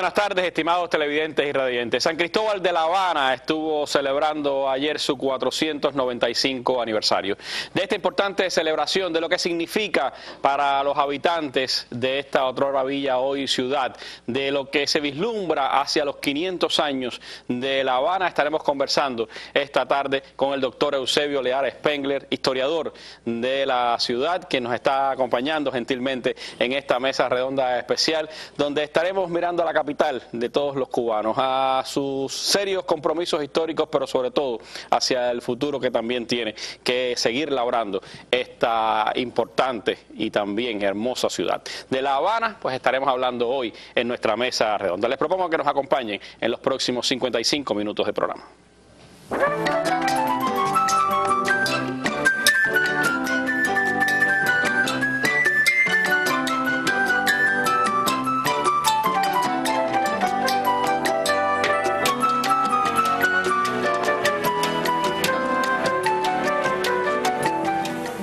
buenas tardes, estimados televidentes y radiantes. San Cristóbal de La Habana estuvo celebrando ayer su 495 aniversario. De esta importante celebración, de lo que significa para los habitantes de esta otrora villa, hoy ciudad, de lo que se vislumbra hacia los 500 años de La Habana, estaremos conversando esta tarde con el doctor Eusebio Leal Spengler, historiador de la ciudad, que nos está acompañando gentilmente en esta mesa redonda especial, donde estaremos mirando a la capital de todos los cubanos, a sus serios compromisos históricos, pero sobre todo hacia el futuro que también tiene que seguir labrando esta importante y también hermosa ciudad. De La Habana, pues estaremos hablando hoy en nuestra mesa redonda. Les propongo que nos acompañen en los próximos 55 minutos de programa.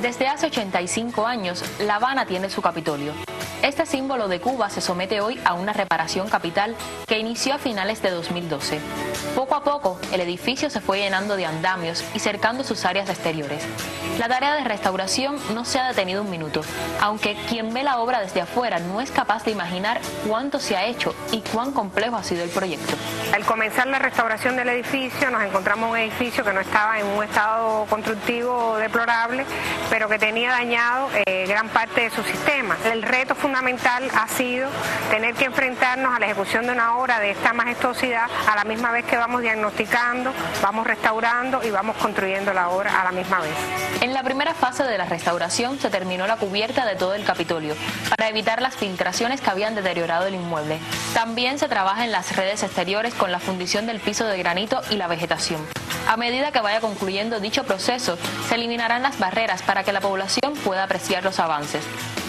Desde hace 85 años, La Habana tiene su Capitolio. Este símbolo de Cuba se somete hoy a una reparación capital que inició a finales de 2012. Poco a poco, el edificio se fue llenando de andamios y cercando sus áreas exteriores. La tarea de restauración no se ha detenido un minuto, aunque quien ve la obra desde afuera no es capaz de imaginar cuánto se ha hecho y cuán complejo ha sido el proyecto. Al comenzar la restauración del edificio, nos encontramos un edificio que no estaba en un estado constructivo deplorable, pero que tenía dañado gran parte de su sistema. El reto fundamental ha sido tener que enfrentarnos a la ejecución de una obra de esta majestuosidad a la misma vez que vamos diagnosticando, vamos restaurando y vamos construyendo la obra a la misma vez. En la primera fase de la restauración se terminó la cubierta de todo el Capitolio para evitar las filtraciones que habían deteriorado el inmueble. También se trabaja en las redes exteriores con la fundición del piso de granito y la vegetación. A medida que vaya concluyendo dicho proceso, se eliminarán las barreras para que la población pueda apreciar los avances.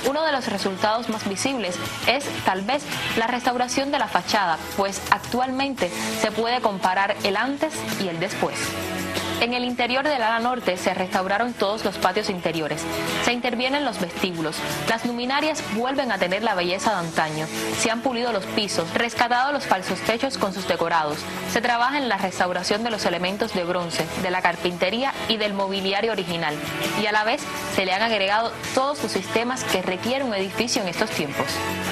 Uno de los resultados más visibles es, tal vez, la restauración de la fachada, pues actualmente se puede comparar el antes y el después. En el interior del ala norte se restauraron todos los patios interiores, se intervienen los vestíbulos, las luminarias vuelven a tener la belleza de antaño, se han pulido los pisos, rescatado los falsos techos con sus decorados, se trabaja en la restauración de los elementos de bronce, de la carpintería y del mobiliario original, y a la vez se le han agregado todos los sistemas que requiere un edificio en estos tiempos.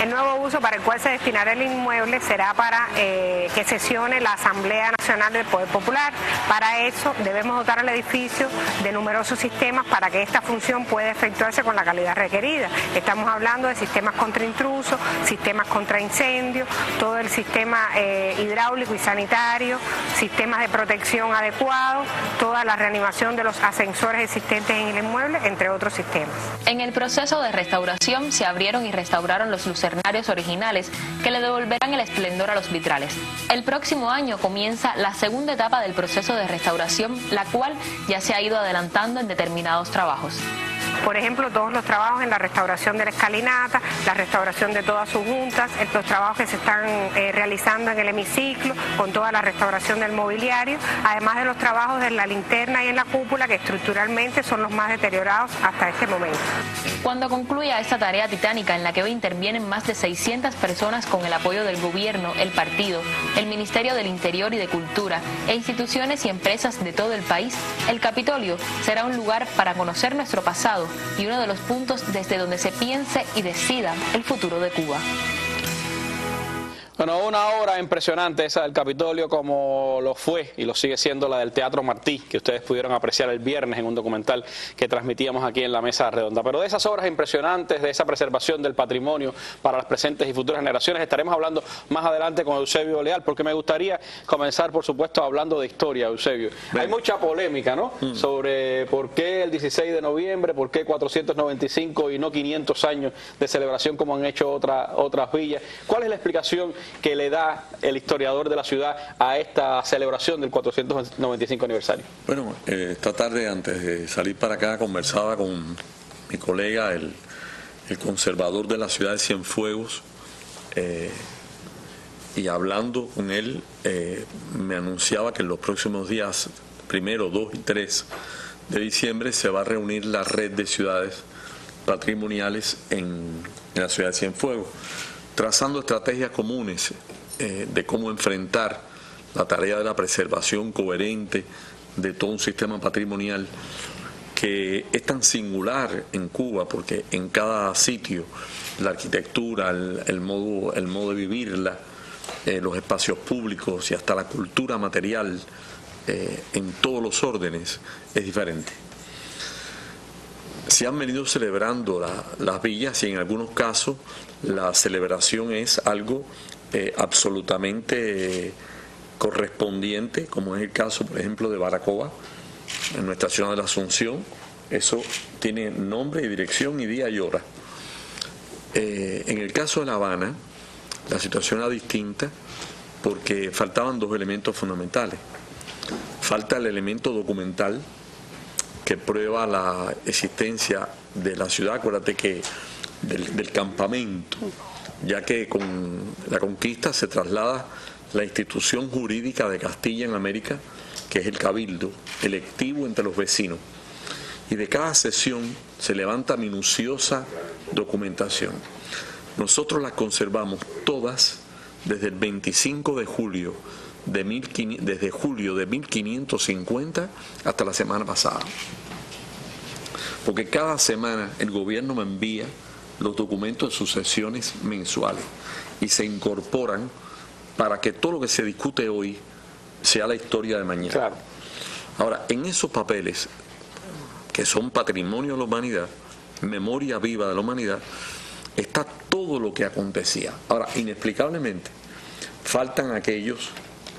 El nuevo uso para el cual se destinará el inmueble será para que sesione la Asamblea Nacional del Poder Popular. Para eso debemos dotar al edificio de numerosos sistemas para que esta función pueda efectuarse con la calidad requerida. Estamos hablando de sistemas contra intrusos, sistemas contra incendios, todo el sistema hidráulico y sanitario, sistemas de protección adecuados, toda la reanimación de los ascensores existentes en el inmueble, entre otros sistemas. En el proceso de restauración se abrieron y restauraron los lucernarios originales que le devolverán el esplendor a los vitrales. El próximo año comienza la segunda etapa del proceso de restauración, la cual ya se ha ido adelantando en determinados trabajos. Por ejemplo, todos los trabajos en la restauración de la escalinata, la restauración de todas sus juntas, los trabajos que se están realizando en el hemiciclo, con toda la restauración del mobiliario, además de los trabajos en la linterna y en la cúpula, que estructuralmente son los más deteriorados hasta este momento. Cuando concluya esta tarea titánica en la que hoy intervienen más de 600 personas con el apoyo del gobierno, el partido, el Ministerio del Interior y de Cultura e instituciones y empresas de todo el país, el Capitolio será un lugar para conocer nuestro pasado y uno de los puntos desde donde se piense y decida el futuro de Cuba. Bueno, una obra impresionante esa del Capitolio, como lo fue y lo sigue siendo la del Teatro Martí, que ustedes pudieron apreciar el viernes en un documental que transmitíamos aquí en la mesa redonda. Pero de esas obras impresionantes, de esa preservación del patrimonio para las presentes y futuras generaciones, estaremos hablando más adelante con Eusebio Leal, porque me gustaría comenzar, por supuesto, hablando de historia, Eusebio. Hay mucha polémica, ¿no?, sobre por qué el 16 de noviembre, por qué 495 y no 500 años de celebración como han hecho otras villas. ¿Cuál es la explicación que le da el historiador de la ciudad a esta celebración del 495 aniversario? Bueno, esta tarde, antes de salir para acá, conversaba con mi colega, el conservador de la ciudad de Cienfuegos, y hablando con él, me anunciaba que en los próximos días, 1, 2 y 3 de diciembre, se va a reunir la red de ciudades patrimoniales en la ciudad de Cienfuegos, trazando estrategias comunes de cómo enfrentar la tarea de la preservación coherente de todo un sistema patrimonial que es tan singular en Cuba, porque en cada sitio la arquitectura, el modo de vivirla, los espacios públicos y hasta la cultura material en todos los órdenes es diferente. Se han venido celebrando las villas y en algunos casos la celebración es algo absolutamente correspondiente, como es el caso, por ejemplo, de Baracoa, en nuestra ciudad de la Asunción. Eso tiene nombre y dirección y día y hora. En el caso de La Habana, la situación era distinta porque faltaban dos elementos fundamentales. Falta el elemento documental que prueba la existencia de la ciudad, acuérdate que del campamento, ya que con la conquista se traslada la institución jurídica de Castilla en América, que es el cabildo, electivo entre los vecinos. Y de cada sesión se levanta minuciosa documentación. Nosotros las conservamos todas desde el 25 de julio, desde julio de 1550 hasta la semana pasada. Porque cada semana el gobierno me envía los documentos de sus sesiones mensuales y se incorporan para que todo lo que se discute hoy sea la historia de mañana. Claro. Ahora, en esos papeles, que son patrimonio de la humanidad, memoria viva de la humanidad, está todo lo que acontecía. Ahora, inexplicablemente, faltan aquellos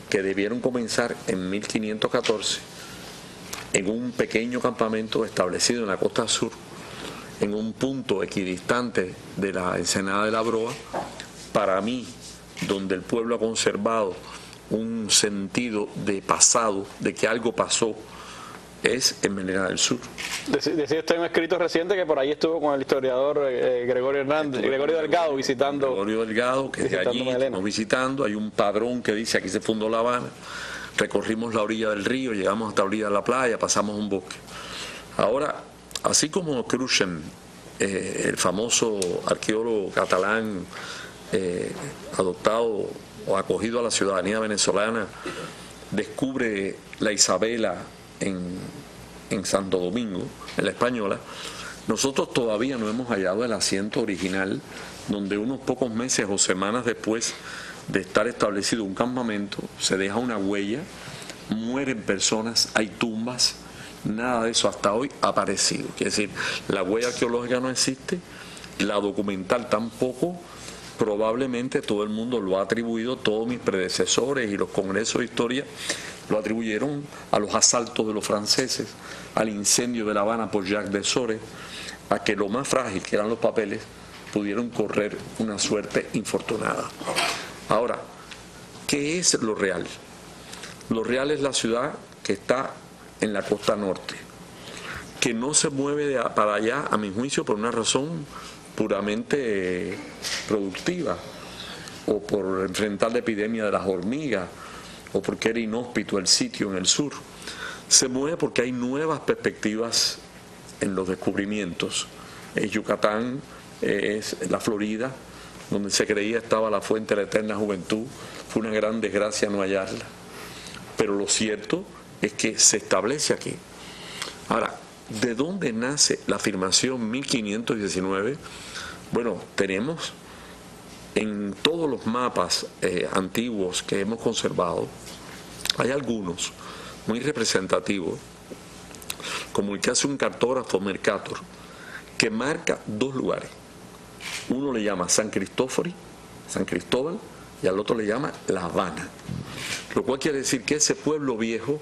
que debieron comenzar en 1514 en un pequeño campamento establecido en la costa sur, en un punto equidistante de la ensenada de la Broa, para mí, donde el pueblo ha conservado un sentido de pasado, de que algo pasó, es en Melena del Sur. Decía usted en un escrito reciente que por ahí estuvo con el historiador Gregorio Delgado visitando. Gregorio Delgado, que de allí estamos visitando. Hay un padrón que dice aquí se fundó La Habana. Recorrimos la orilla del río, llegamos hasta la orilla de la playa, pasamos un bosque. Ahora, así como Cruzen, el famoso arqueólogo catalán adoptado o acogido a la ciudadanía venezolana, descubre la Isabela en Santo Domingo, en la Española, nosotros todavía no hemos hallado el asiento original donde unos pocos meses o semanas después de estar establecido un campamento se deja una huella, mueren personas, hay tumbas, nada de eso hasta hoy ha aparecido. Quiere decir, la huella arqueológica no existe, la documental tampoco. Probablemente todo el mundo lo ha atribuido, todos mis predecesores y los congresos de historia lo atribuyeron a los asaltos de los franceses, al incendio de La Habana por Jacques Desores, a que lo más frágil, que eran los papeles, pudieron correr una suerte infortunada. Ahora, ¿qué es lo real? Lo real es la ciudad que está en la costa norte, que no se mueve para allá, a mi juicio, por una razón puramente productiva, o por enfrentar la epidemia de las hormigas, o porque era inhóspito el sitio en el sur. Se mueve porque hay nuevas perspectivas en los descubrimientos. Es Yucatán, es la Florida, donde se creía estaba la fuente de la eterna juventud. Fue una gran desgracia no hallarla. Pero lo cierto es que se establece aquí. Ahora, ¿de dónde nace la afirmación 1519? Bueno, tenemos en todos los mapas antiguos que hemos conservado, hay algunos muy representativos, como el que hace un cartógrafo Mercator, que marca dos lugares. Uno le llama San Cristóbal, y al otro le llama La Habana. Lo cual quiere decir que ese pueblo viejo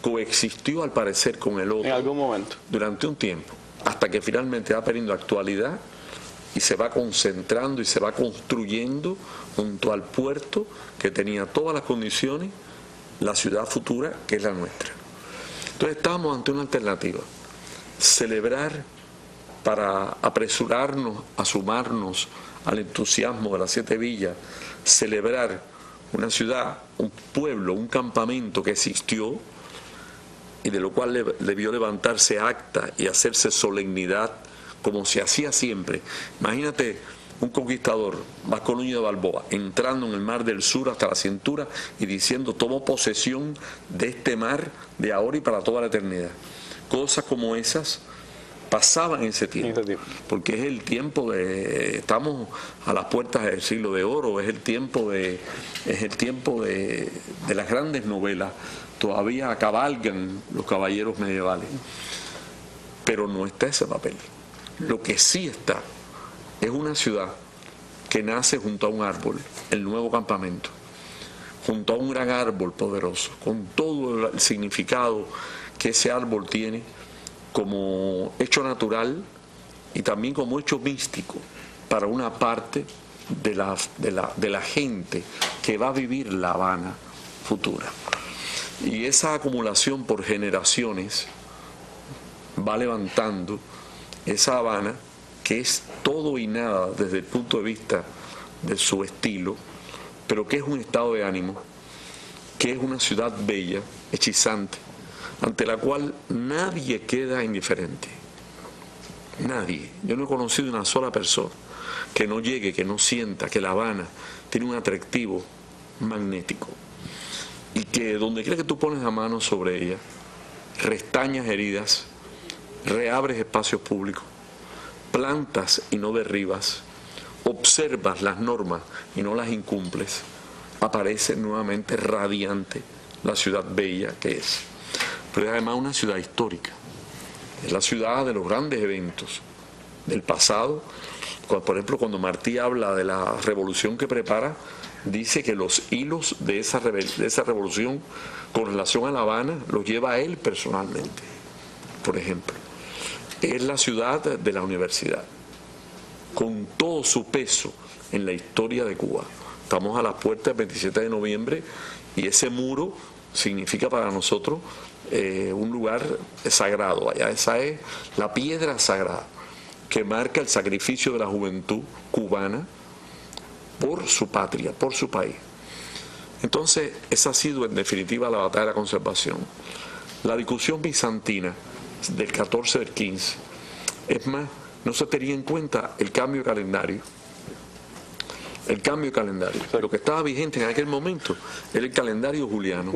coexistió al parecer con el otro en algún momento, durante un tiempo, hasta que finalmente va perdiendo actualidad y se va concentrando y se va construyendo junto al puerto que tenía todas las condiciones, la ciudad futura que es la nuestra. Entonces estábamos ante una alternativa: celebrar para apresurarnos a sumarnos al entusiasmo de las 7 villas, celebrar una ciudad, un pueblo, un campamento que existió y de lo cual debió levantarse acta y hacerse solemnidad como se hacía siempre. Imagínate un conquistador, Vasco Núñez de Balboa, entrando en el mar del sur hasta la cintura y diciendo: tomo posesión de este mar de ahora y para toda la eternidad. Cosas como esas pasaban en ese tiempo, porque es el tiempo de, estamos a las puertas del siglo de oro, es el tiempo de las grandes novelas. Todavía cabalgan los caballeros medievales, pero no está ese papel. Lo que sí está es una ciudad que nace junto a un árbol, el Nuevo Campamento, junto a un gran árbol poderoso, con todo el significado que ese árbol tiene como hecho natural y también como hecho místico para una parte de la gente que va a vivir La Habana futura. Y esa acumulación por generaciones va levantando esa Habana, que es todo y nada desde el punto de vista de su estilo, pero que es un estado de ánimo, que es una ciudad bella, hechizante, ante la cual nadie queda indiferente. Nadie. Yo no he conocido una sola persona que no llegue, que no sienta que La Habana tiene un atractivo magnético y que donde quiera que tú pones la mano sobre ella, restañas heridas, reabres espacios públicos, plantas y no derribas, observas las normas y no las incumples, aparece nuevamente radiante la ciudad bella que es. Pero es además una ciudad histórica, es la ciudad de los grandes eventos del pasado. Por ejemplo, cuando Martí habla de la revolución que prepara, dice que los hilos de esa revolución con relación a La Habana los lleva él personalmente. Por ejemplo, es la ciudad de la universidad, con todo su peso en la historia de Cuba. Estamos a las puertas del 27 de noviembre y ese muro significa para nosotros un lugar sagrado. Allá esa es la piedra sagrada que marca el sacrificio de la juventud cubana por su patria, por su país. Entonces, esa ha sido en definitiva la batalla de la conservación. La discusión bizantina del 14 del 15, es más, no se tenía en cuenta el cambio de calendario. El cambio de calendario. Lo que estaba vigente en aquel momento era el calendario juliano.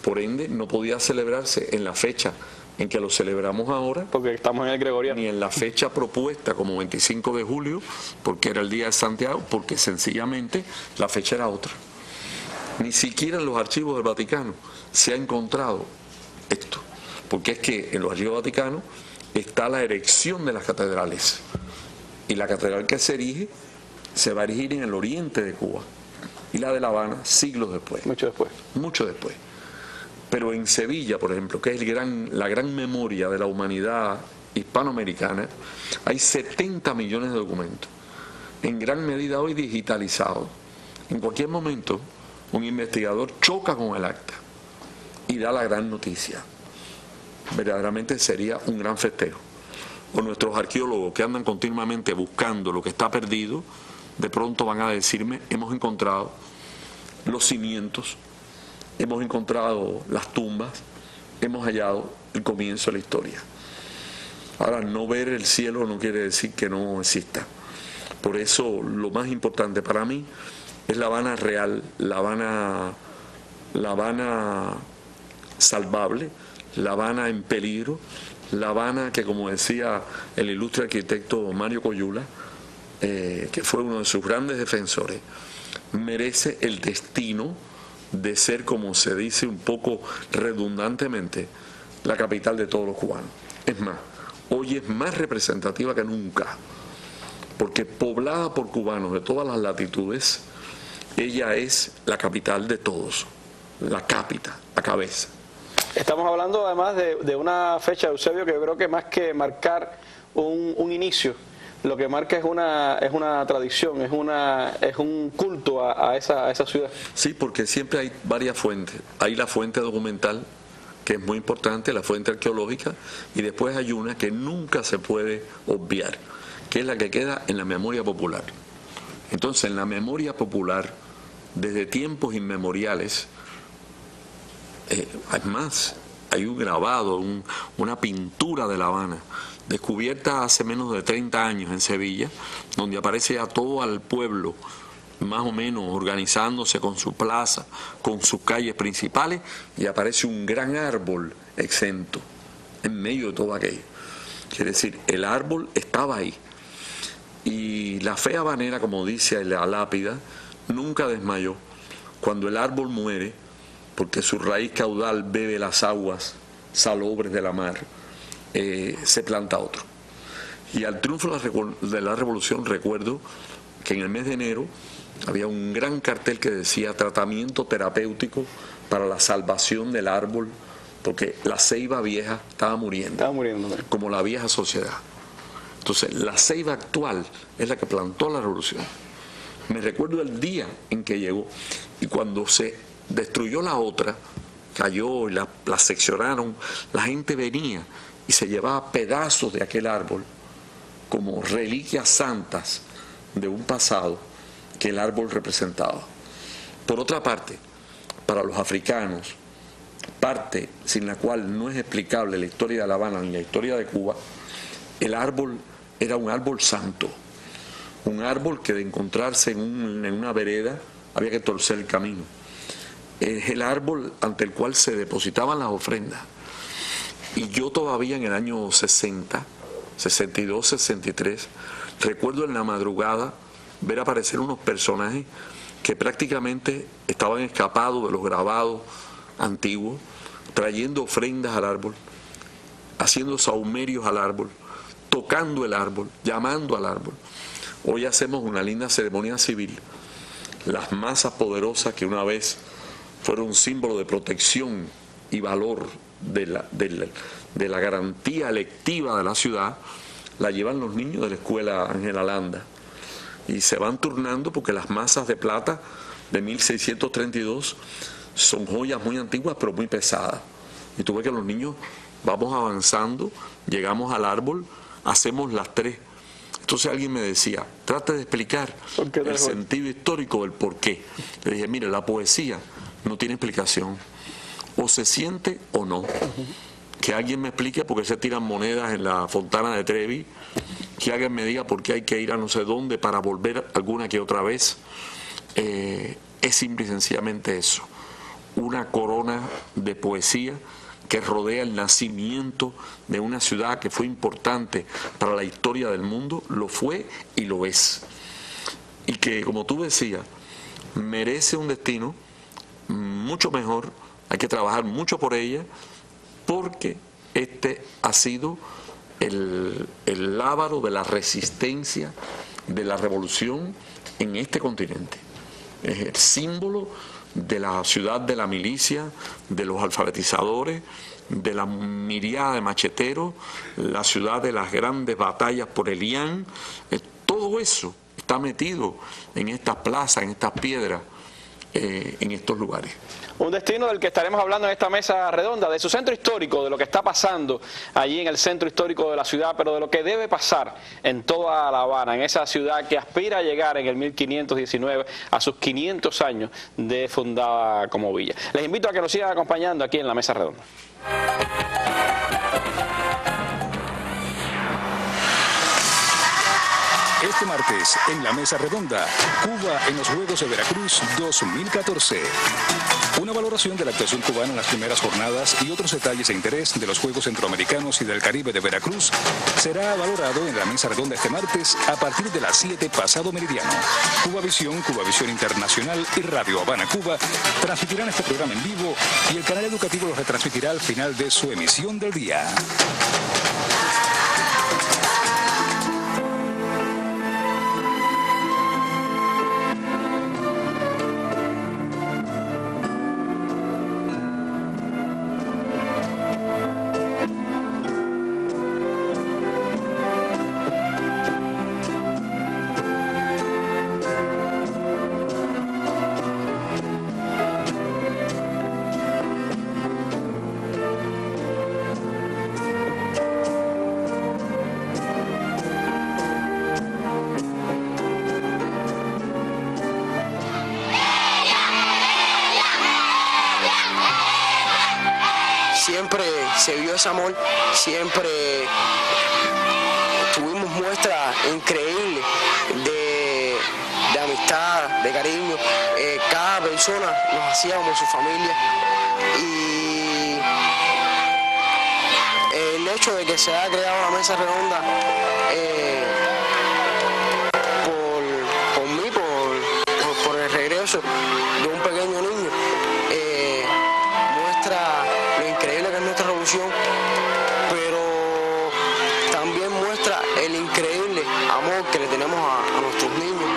Por ende, no podía celebrarse en la fecha en que lo celebramos ahora, porque estamos en el gregoriano, ni en la fecha propuesta como 25 de julio, porque era el día de Santiago, porque sencillamente la fecha era otra. Ni siquiera en los archivos del Vaticano se ha encontrado esto, porque es que en los archivos del Vaticano está la erección de las catedrales, y la catedral que se erige se va a erigir en el oriente de Cuba, y la de La Habana siglos después. Mucho después. Pero en Sevilla, por ejemplo, que es la gran memoria de la humanidad hispanoamericana, hay 70 millones de documentos, en gran medida hoy digitalizados. En cualquier momento, un investigador choca con el acta y da la gran noticia. Verdaderamente sería un gran festejo. O nuestros arqueólogos que andan continuamente buscando lo que está perdido, de pronto van a decirme: hemos encontrado los cimientos, hemos encontrado las tumbas, hemos hallado el comienzo de la historia. Ahora, no ver el cielo no quiere decir que no exista. Por eso lo más importante para mí es La Habana real, La Habana salvable, La Habana en peligro, La Habana que, como decía el ilustre arquitecto Mario Coyula, que fue uno de sus grandes defensores, merece el destino de ser, como se dice un poco redundantemente, la capital de todos los cubanos. Es más, hoy es más representativa que nunca, porque poblada por cubanos de todas las latitudes, ella es la capital de todos, la capital, la cabeza. Estamos hablando además de una fecha, Eusebio, que yo creo que más que marcar un inicio, lo que marca es una tradición, es un culto a esa ciudad. Sí, porque siempre hay varias fuentes. Hay la fuente documental, que es muy importante, la fuente arqueológica, y después hay una que nunca se puede obviar, que es la que queda en la memoria popular. Entonces, en la memoria popular, desde tiempos inmemoriales, además, hay un grabado, una pintura de La Habana, descubierta hace menos de 30 años en Sevilla, donde aparece a todo el pueblo, más o menos organizándose con su plaza, con sus calles principales, y aparece un gran árbol exento en medio de todo aquello. Quiere decir, el árbol estaba ahí. Y la fe habanera, como dice la lápida, nunca desmayó. Cuando el árbol muere, porque su raíz caudal bebe las aguas salobres de la mar, se planta otro. Y al triunfo de la revolución, recuerdo que en el mes de enero había un gran cartel que decía tratamiento terapéutico para la salvación del árbol, porque la ceiba vieja estaba muriendo como la vieja sociedad. Entonces la ceiba actual es la que plantó la revolución. Me recuerdo el día en que llegó, y cuando se destruyó la otra, cayó y la seccionaron, la gente venía y se llevaba pedazos de aquel árbol como reliquias santas de un pasado que el árbol representaba. Por otra parte, para los africanos, parte sin la cual no es explicable la historia de La Habana ni la historia de Cuba, el árbol era un árbol santo, un árbol que de encontrarse en una vereda había que torcer el camino. Es el árbol ante el cual se depositaban las ofrendas. Y yo todavía en el año 60, 62, 63, recuerdo en la madrugada ver aparecer unos personajes que prácticamente estaban escapados de los grabados antiguos, trayendo ofrendas al árbol, haciendo sahumerios al árbol, tocando el árbol, llamando al árbol. Hoy hacemos una linda ceremonia civil. Las masas poderosas que una vez fueron un símbolo de protección y valor de la garantía electiva de la ciudad, la llevan los niños de la escuela Ángela Landa. Y se van turnando porque las masas de plata de 1632 son joyas muy antiguas pero muy pesadas. Y tú ves que los niños vamos avanzando, llegamos al árbol, hacemos las tres. Entonces alguien me decía, trate de explicar el sentido histórico del porqué. Le dije, mire, la poesía no tiene explicación. O se siente o no. Que alguien me explique por qué se tiran monedas en la Fontana de Trevi, que alguien me diga por qué hay que ir a no sé dónde para volver alguna que otra vez. Es simple y sencillamente eso, una corona de poesía que rodea el nacimiento de una ciudad que fue importante para la historia del mundo, lo fue y lo es. Y que, como tú decías, merece un destino mucho mejor, hay que trabajar mucho por ella, porque este ha sido el lábaro de la resistencia de la revolución en este continente. Es el símbolo de la ciudad de la milicia, de los alfabetizadores, de la miriada de macheteros, la ciudad de las grandes batallas por el Ián. Todo eso está metido en estas plazas, en estas piedras, en estos lugares. Un destino del que estaremos hablando en esta mesa redonda, de su centro histórico, de lo que está pasando allí en el centro histórico de la ciudad, pero de lo que debe pasar en toda La Habana, en esa ciudad que aspira a llegar en el 1519 a sus 500 años de fundada como villa. Les invito a que nos sigan acompañando aquí en la mesa redonda. Este martes, en la Mesa Redonda, Cuba en los Juegos de Veracruz 2014. Una valoración de la actuación cubana en las primeras jornadas y otros detalles de interés de los Juegos Centroamericanos y del Caribe de Veracruz será valorado en la Mesa Redonda este martes a partir de las 7 pasado meridiano. Cubavisión Internacional y Radio Habana Cuba transmitirán este programa en vivo y el canal educativo lo retransmitirá al final de su emisión del día. se vio ese amor, siempre tuvimos muestras increíbles de amistad, de cariño. Cada persona nos hacía como su familia, y el hecho de que se haya creado la mesa redonda por mí, por el regreso de un pequeño niño, muestra lo increíble que es nuestra revolución, pero también muestra el increíble amor que le tenemos a nuestros niños.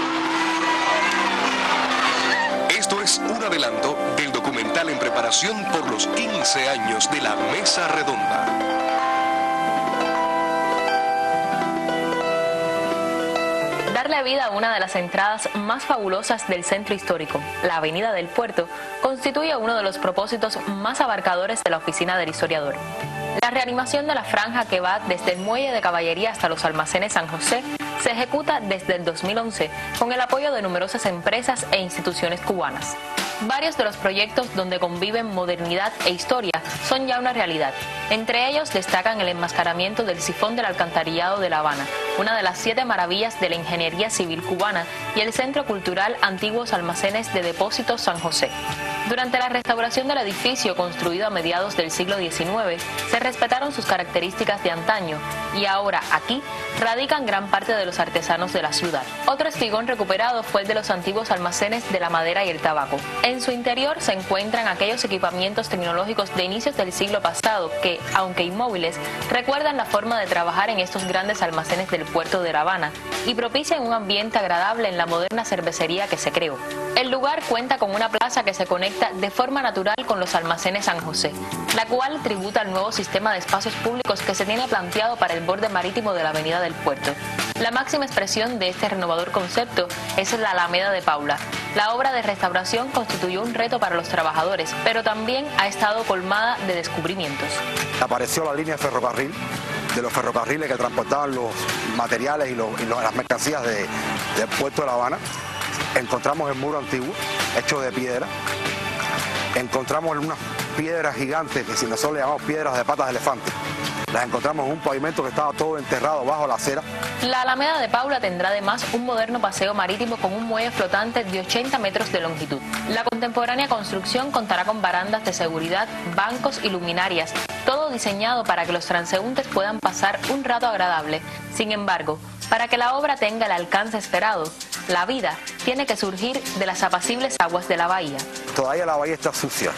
Esto es un adelanto del documental en preparación por los 15 años de la Mesa Redonda. Darle vida a una de las entradas más fabulosas del centro histórico, la Avenida del Puerto, constituye uno de los propósitos más abarcadores de la oficina del historiador. La reanimación de la franja que va desde el muelle de caballería hasta los almacenes San José se ejecuta desde el 2011 con el apoyo de numerosas empresas e instituciones cubanas. Varios de los proyectos donde conviven modernidad e historia son ya una realidad. Entre ellos destacan el enmascaramiento del sifón del alcantarillado de La Habana, una de las 7 maravillas de la ingeniería civil cubana, y el Centro Cultural Antiguos Almacenes de Depósitos San José. Durante la restauración del edificio, construido a mediados del siglo XIX, se respetaron sus características de antaño, y ahora aquí radican gran parte de los artesanos de la ciudad. Otro espigón recuperado fue el de los antiguos almacenes de la madera y el tabaco. En su interior se encuentran aquellos equipamientos tecnológicos de inicios del siglo pasado que, aunque inmóviles, recuerdan la forma de trabajar en estos grandes almacenes del puerto de La Habana y propician un ambiente agradable en la moderna cervecería que se creó. El lugar cuenta con una plaza que se conecta de forma natural con los almacenes San José, la cual tributa al nuevo sistema de espacios públicos que se tiene planteado para el borde marítimo de la Avenida del Puerto. La máxima expresión de este renovador concepto es la Alameda de Paula. La obra de restauración constituyó un reto para los trabajadores, pero también ha estado colmada de descubrimientos. Apareció la línea de ferrocarril, de los ferrocarriles que transportaban los materiales y las mercancías del puerto de La Habana. Encontramos el muro antiguo, hecho de piedra. Encontramos unas piedras gigantes, que si nosotros le llamamos piedras de patas de elefante. Las encontramos en un pavimento que estaba todo enterrado bajo la acera. La Alameda de Paula tendrá además un moderno paseo marítimo con un muelle flotante de 80 metros de longitud. La contemporánea construcción contará con barandas de seguridad, bancos y luminarias, todo diseñado para que los transeúntes puedan pasar un rato agradable. Sin embargo, para que la obra tenga el alcance esperado, la vida tiene que surgir de las apacibles aguas de la bahía. Todavía la bahía está sucia.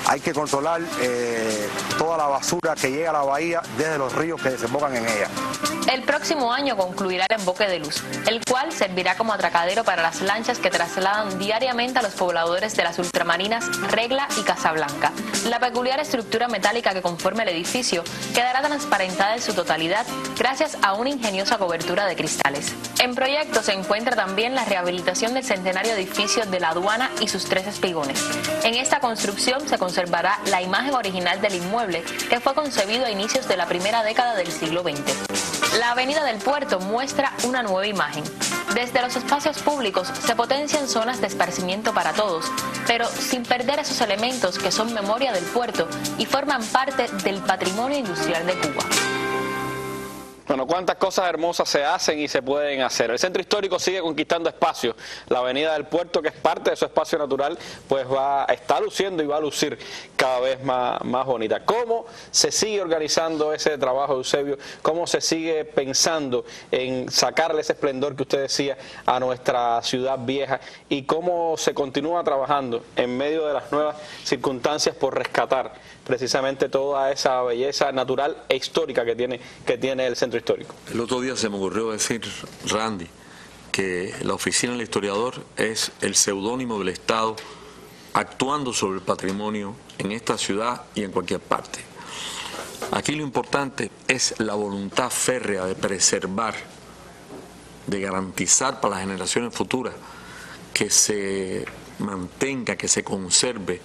Hay que controlar toda la basura que llega a la bahía desde los ríos que desembocan en ella. El próximo año concluirá el Emboque de Luz, el cual servirá como atracadero para las lanchas que trasladan diariamente a los pobladores de las ultramarinas Regla y Casablanca. La peculiar estructura metálica que conforma el edificio quedará transparentada en su totalidad gracias a una ingeniosa cobertura de cristales. En proyecto se encuentra también la rehabilitación del centenario edificio de la aduana y sus 3 espigones. En esta construcción se conservará la imagen original del inmueble, que fue concebido a inicios de la primera década del siglo XX. La Avenida del Puerto muestra una nueva imagen. Desde los espacios públicos se potencian zonas de esparcimiento para todos, pero sin perder esos elementos que son memoria del puerto y forman parte del patrimonio industrial de Cuba. Bueno, cuántas cosas hermosas se hacen y se pueden hacer. El centro histórico sigue conquistando espacios. La Avenida del Puerto, que es parte de su espacio natural, pues está luciendo y va a lucir cada vez más bonita. ¿Cómo se sigue organizando ese trabajo, Eusebio? ¿Cómo se sigue pensando en sacarle ese esplendor que usted decía a nuestra ciudad vieja? ¿Y cómo se continúa trabajando en medio de las nuevas circunstancias por rescatar precisamente toda esa belleza natural e histórica que tiene el centro histórico? El otro día se me ocurrió decir, Randy, que la oficina del historiador es el seudónimo del Estado actuando sobre el patrimonio en esta ciudad y en cualquier parte. Aquí lo importante es la voluntad férrea de preservar, de garantizar para las generaciones futuras que se mantenga, que se conserve,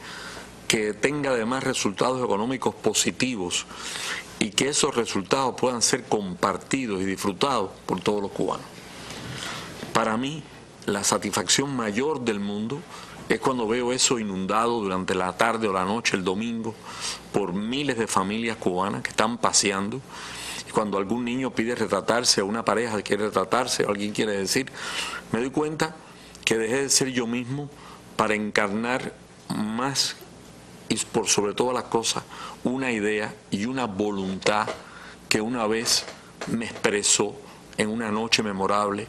que tenga además resultados económicos positivos y que esos resultados puedan ser compartidos y disfrutados por todos los cubanos. Para mí, la satisfacción mayor del mundo es cuando veo eso inundado durante la tarde o la noche, el domingo, por miles de familias cubanas que están paseando. Y cuando algún niño pide retratarse, o una pareja quiere retratarse, o alguien quiere decir, me doy cuenta que dejé de ser yo mismo para encarnar más y por sobre todas las cosas una idea y una voluntad que una vez me expresó en una noche memorable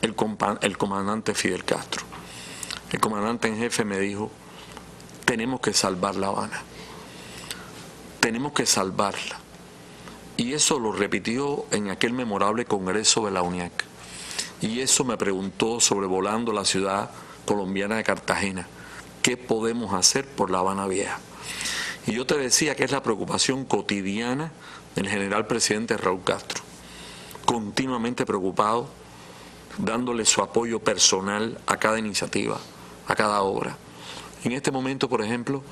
el comandante Fidel Castro. El comandante en jefe me dijo, tenemos que salvar La Habana, tenemos que salvarla. Y eso lo repitió en aquel memorable congreso de la UNIAC. Y eso me preguntó sobrevolando la ciudad colombiana de Cartagena, ¿qué podemos hacer por La Habana Vieja? Y yo te decía que es la preocupación cotidiana del general presidente Raúl Castro, continuamente preocupado, dándole su apoyo personal a cada iniciativa, a cada obra. En este momento, por ejemplo,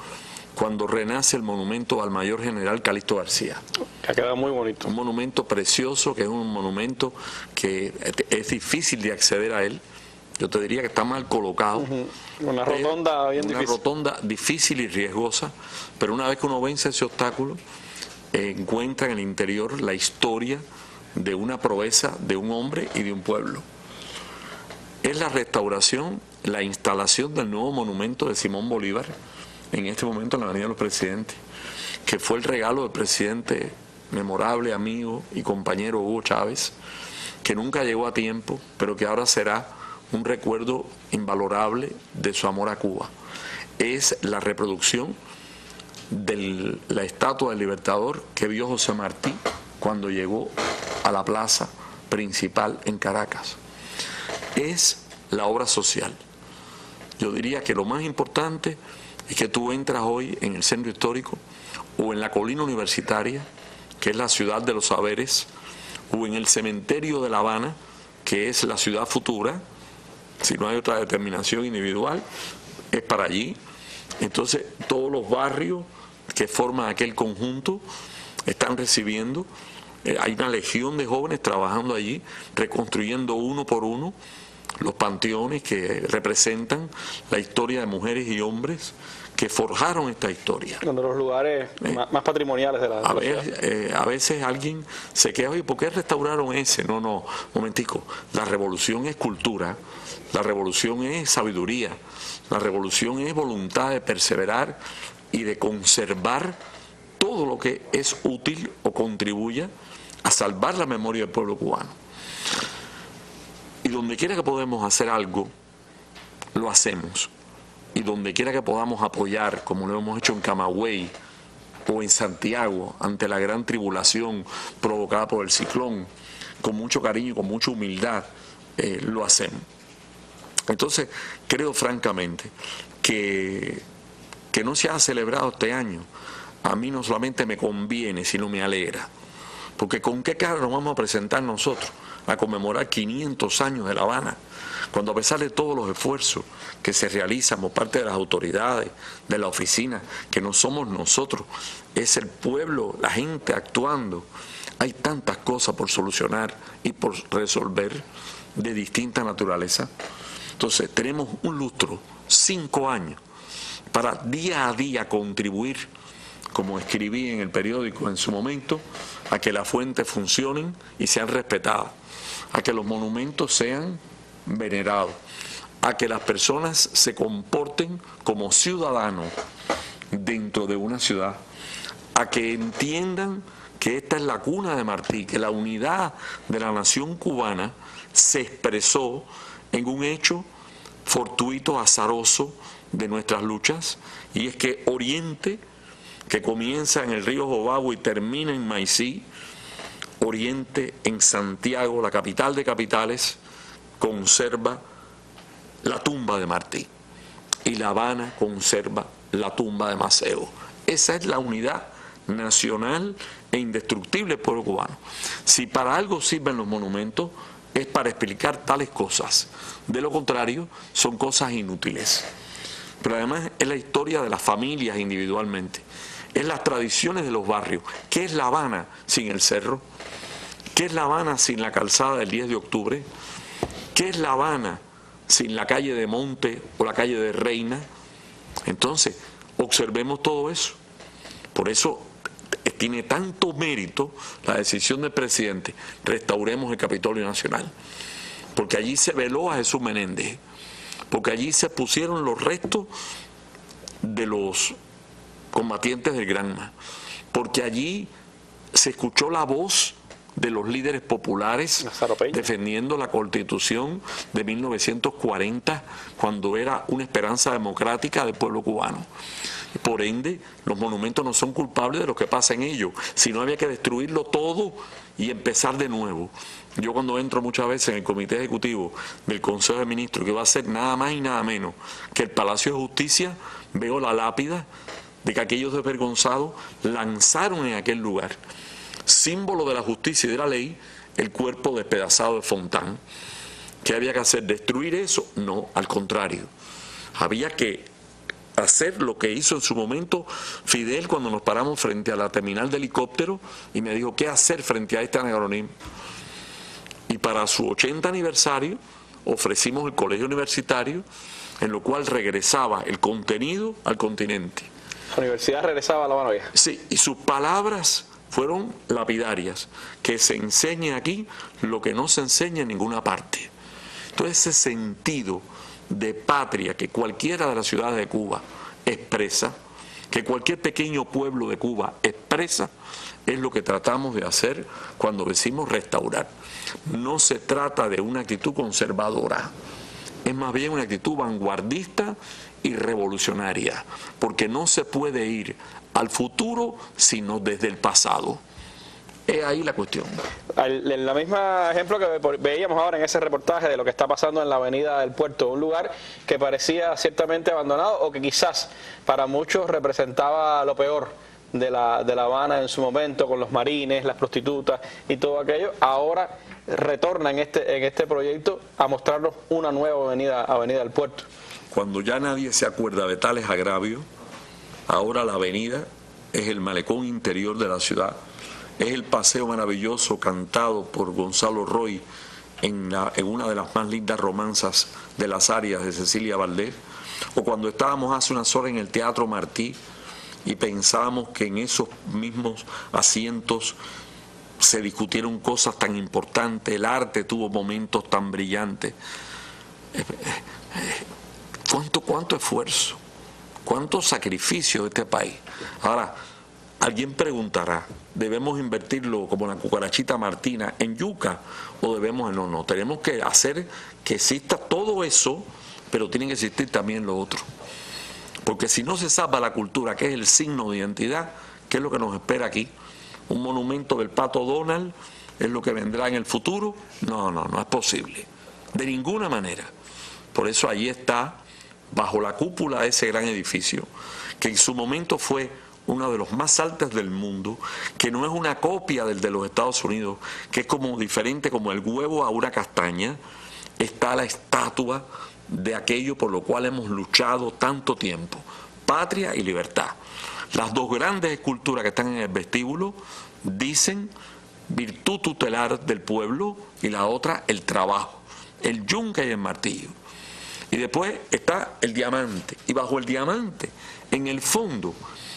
cuando renace el monumento al mayor general Calixto García. Que ha quedado muy bonito. Un monumento precioso, que es un monumento que es difícil de acceder a él. Yo te diría que está mal colocado. Una rotonda bien difícil. Una rotonda difícil y riesgosa, pero una vez que uno vence ese obstáculo, encuentra en el interior la historia de una proeza de un hombre y de un pueblo. Es la restauración, la instalación del nuevo monumento de Simón Bolívar, en este momento en la Avenida de los Presidentes, que fue el regalo del presidente memorable, amigo y compañero Hugo Chávez, que nunca llegó a tiempo, pero que ahora será un recuerdo invalorable de su amor a Cuba. Es la reproducción de la estatua del Libertador que vio José Martí cuando llegó a la plaza principal en Caracas. Es la obra social. Yo diría que lo más importante es que tú entras hoy en el centro histórico o en la colina universitaria, que es la ciudad de los saberes, o en el cementerio de La Habana, que es la ciudad futura. Si no hay otra determinación individual, es para allí. Entonces, todos los barrios que forman aquel conjunto están recibiendo. Hay una legión de jóvenes trabajando allí, reconstruyendo uno por uno los panteones que representan la historia de mujeres y hombres que forjaron esta historia. Uno de los lugares más patrimoniales de la ciudad. A veces alguien se queja, oye, ¿por qué restauraron ese? No, momentico. La revolución es cultura, la revolución es sabiduría, la revolución es voluntad de perseverar y de conservar todo lo que es útil o contribuya a salvar la memoria del pueblo cubano. Y donde quiera que podemos hacer algo, lo hacemos. Y donde quiera que podamos apoyar, como lo hemos hecho en Camagüey o en Santiago, ante la gran tribulación provocada por el ciclón, con mucho cariño y con mucha humildad, lo hacemos. Entonces, creo francamente que no se ha celebrado este año, a mí no solamente me conviene, sino me alegra. Porque ¿con qué cara nos vamos a presentar nosotros a conmemorar 500 años de La Habana? Cuando a pesar de todos los esfuerzos que se realizan por parte de las autoridades, de la oficina, que no somos nosotros, es el pueblo, la gente actuando, hay tantas cosas por solucionar y por resolver de distinta naturaleza. Entonces tenemos un lustro, 5 años, para día a día contribuir, como escribí en el periódico en su momento, a que las fuentes funcionen y sean respetadas, a que los monumentos sean venerados, a que las personas se comporten como ciudadanos dentro de una ciudad, a que entiendan que esta es la cuna de Martí, que la unidad de la nación cubana se expresó en un hecho fortuito, azaroso de nuestras luchas, y es que Oriente, que comienza en el río Jobagua y termina en Maicí, Oriente en Santiago, la capital de capitales, conserva la tumba de Martí, y La Habana conserva la tumba de Maceo. Esa es la unidad nacional e indestructible del pueblo cubano. Si para algo sirven los monumentos, es para explicar tales cosas. De lo contrario, son cosas inútiles. Pero además es la historia de las familias individualmente, es las tradiciones de los barrios. ¿Qué es La Habana sin el cerro? ¿Qué es La Habana sin la calzada del 10 de octubre? ¿Qué es La Habana sin la calle de Monte o la calle de Reina. Entonces, observemos todo eso. Por eso tiene tanto mérito la decisión del presidente: restauremos el Capitolio Nacional. Porque allí se veló a Jesús Menéndez, porque allí se pusieron los restos de los combatientes del Granma, porque allí se escuchó la voz de los líderes populares defendiendo la Constitución de 1940, cuando era una esperanza democrática del pueblo cubano. Por ende, los monumentos no son culpables de lo que pasa en ellos, sino había que destruirlo todo y empezar de nuevo. Yo cuando entro muchas veces en el comité ejecutivo del Consejo de Ministros, que va a ser nada más y nada menos que el Palacio de Justicia, veo la lápida de que aquellos desvergonzados lanzaron en aquel lugar, símbolo de la justicia y de la ley, el cuerpo despedazado de Fontán. ¿Qué había que hacer? ¿Destruir eso? No, al contrario. Había que hacer lo que hizo en su momento Fidel cuando nos paramos frente a la terminal de helicóptero y me dijo: ¿qué hacer frente a este anacronismo? Y para su 80 aniversario ofrecimos el colegio universitario, en lo cual regresaba el contenido al continente. La universidad regresaba a La Habana Vieja. Sí, y sus palabras fueron lapidarias: que se enseñe aquí lo que no se enseña en ninguna parte. Entonces, ese sentido de patria que cualquiera de las ciudades de Cuba expresa, que cualquier pequeño pueblo de Cuba expresa, es lo que tratamos de hacer cuando decimos restaurar. No se trata de una actitud conservadora, es más bien una actitud vanguardista y revolucionaria, porque no se puede ir al futuro sino desde el pasado. Es ahí la cuestión. En la misma ejemplo que veíamos ahora en ese reportaje de lo que está pasando en la avenida del Puerto, un lugar que parecía ciertamente abandonado o que quizás para muchos representaba lo peor de la Habana en su momento, con los marines, las prostitutas y todo aquello, ahora retorna en este proyecto a mostrarnos una nueva avenida del Puerto. Cuando ya nadie se acuerda de tales agravios, ahora la avenida es el malecón interior de la ciudad, es el paseo maravilloso cantado por Gonzalo Roy en una de las más lindas romanzas de las arias de Cecilia Valdés, o cuando estábamos hace unas horas en el Teatro Martí y pensábamos que en esos mismos asientos se discutieron cosas tan importantes, el arte tuvo momentos tan brillantes. ¿Cuánto esfuerzo, cuánto sacrificio de este país? Ahora, alguien preguntará, ¿debemos invertirlo como la cucarachita Martina en yuca? ¿O debemos no? Tenemos que hacer que exista todo eso, pero tiene que existir también lo otro. Porque si no se salva la cultura, que es el signo de identidad, ¿qué es lo que nos espera aquí? ¿Un monumento del Pato Donald es lo que vendrá en el futuro? No es posible. De ninguna manera. Por eso allí está, bajo la cúpula de ese gran edificio, que en su momento fue uno de los más altos del mundo, que no es una copia del de los Estados Unidos, que es como diferente como el huevo a una castaña, está la estatua de aquello por lo cual hemos luchado tanto tiempo: patria y libertad. Las dos grandes esculturas que están en el vestíbulo dicen virtud tutelar del pueblo y la otra el trabajo, el yunque y el martillo. Y después está el diamante, y bajo el diamante, en el fondo,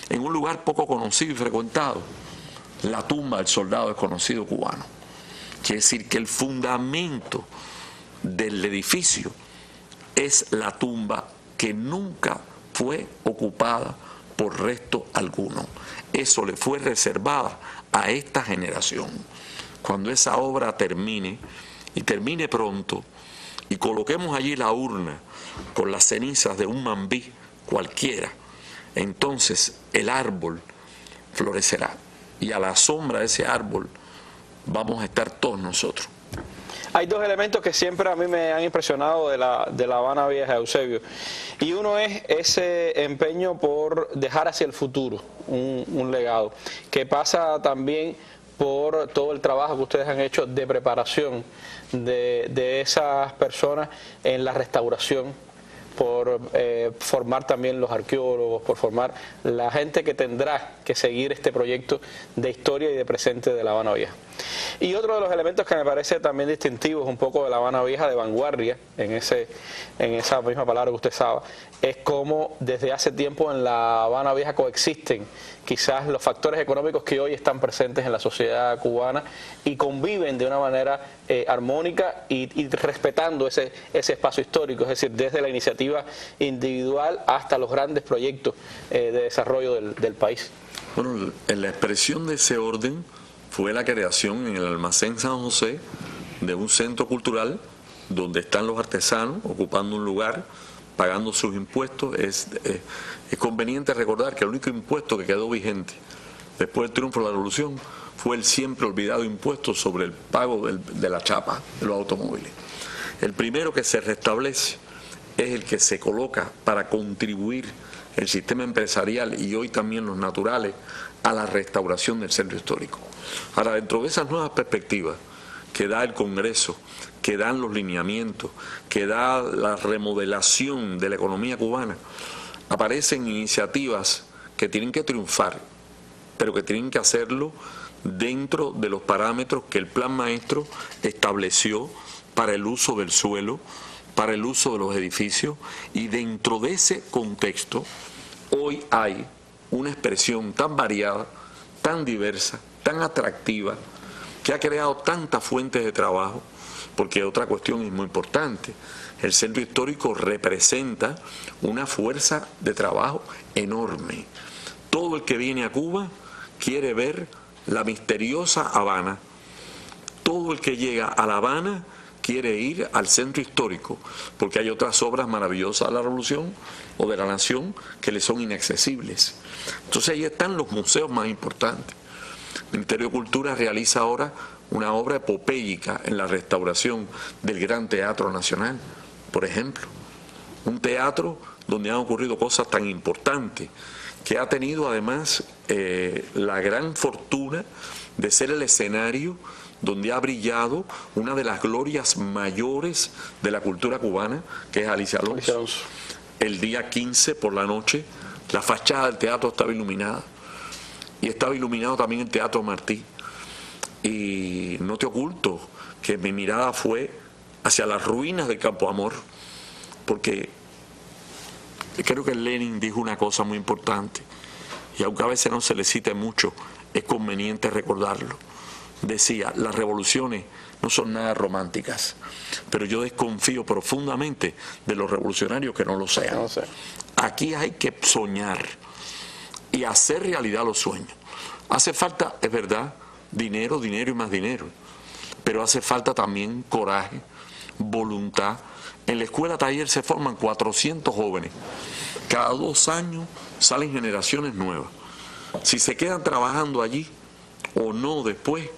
en un lugar poco conocido y frecuentado, la tumba del soldado desconocido cubano. Quiere decir que el fundamento del edificio es la tumba que nunca fue ocupada por resto alguno. Eso le fue reservada a esta generación. Cuando esa obra termine, y termine pronto, y coloquemos allí la urna con las cenizas de un mambí cualquiera, entonces el árbol florecerá, y a la sombra de ese árbol vamos a estar todos nosotros. Hay dos elementos que siempre a mí me han impresionado de la Habana Vieja, Eusebio, y uno es ese empeño por dejar hacia el futuro un legado, que pasa también por todo el trabajo que ustedes han hecho de preparación de esas personas en la restauración, por formar también los arqueólogos, por formar la gente que tendrá que seguir este proyecto de historia y de presente de La Habana Vieja. Y otro de los elementos que me parece también distintivos un poco de La Habana Vieja, de vanguardia, en esa misma palabra que usted sabe, es cómo desde hace tiempo en La Habana Vieja coexisten quizás los factores económicos que hoy están presentes en la sociedad cubana y conviven de una manera armónica y respetando ese espacio histórico, es decir, desde la iniciativa individual hasta los grandes proyectos de desarrollo del país. Bueno, en la expresión de ese orden fue la creación en el Almacén San José de un centro cultural donde están los artesanos ocupando un lugar, pagando sus impuestos. Es conveniente recordar que el único impuesto que quedó vigente después del triunfo de la Revolución fue el siempre olvidado impuesto sobre el pago de la chapa de los automóviles. El primero que se restablece es el que se coloca para contribuir el sistema empresarial y hoy también los naturales a la restauración del centro histórico. Ahora, dentro de esas nuevas perspectivas que da el Congreso, que dan los lineamientos, que da la remodelación de la economía cubana, aparecen iniciativas que tienen que triunfar, pero que tienen que hacerlo dentro de los parámetros que el Plan Maestro estableció para el uso del suelo, para el uso de los edificios, y dentro de ese contexto hoy hay una expresión tan variada, tan diversa, tan atractiva, que ha creado tantas fuentes de trabajo, porque otra cuestión es muy importante. El centro histórico representa una fuerza de trabajo enorme. Todo el que viene a Cuba quiere ver la misteriosa Habana. Todo el que llega a La Habana quiere ir al centro histórico, porque hay otras obras maravillosas de la Revolución o de la Nación que le son inaccesibles. Entonces ahí están los museos más importantes. El Ministerio de Cultura realiza ahora una obra epopéyica en la restauración del Gran Teatro Nacional, por ejemplo. Un teatro donde han ocurrido cosas tan importantes, que ha tenido además la gran fortuna de ser el escenario donde ha brillado una de las glorias mayores de la cultura cubana, que es Alicia Alonso. El día 15 por la noche, la fachada del teatro estaba iluminada. Y estaba iluminado también el Teatro Martí. Y no te oculto que mi mirada fue hacia las ruinas del Campo Amor, porque creo que Lenin dijo una cosa muy importante, y aunque a veces no se le cite mucho, es conveniente recordarlo. Decía, las revoluciones no son nada románticas, pero yo desconfío profundamente de los revolucionarios que no lo sean. No sé. Aquí hay que soñar y hacer realidad los sueños. Hace falta, es verdad, dinero, dinero y más dinero, pero hace falta también coraje, voluntad. En la escuela taller se forman 400 jóvenes. Cada 2 años salen generaciones nuevas. Si se quedan trabajando allí o no después,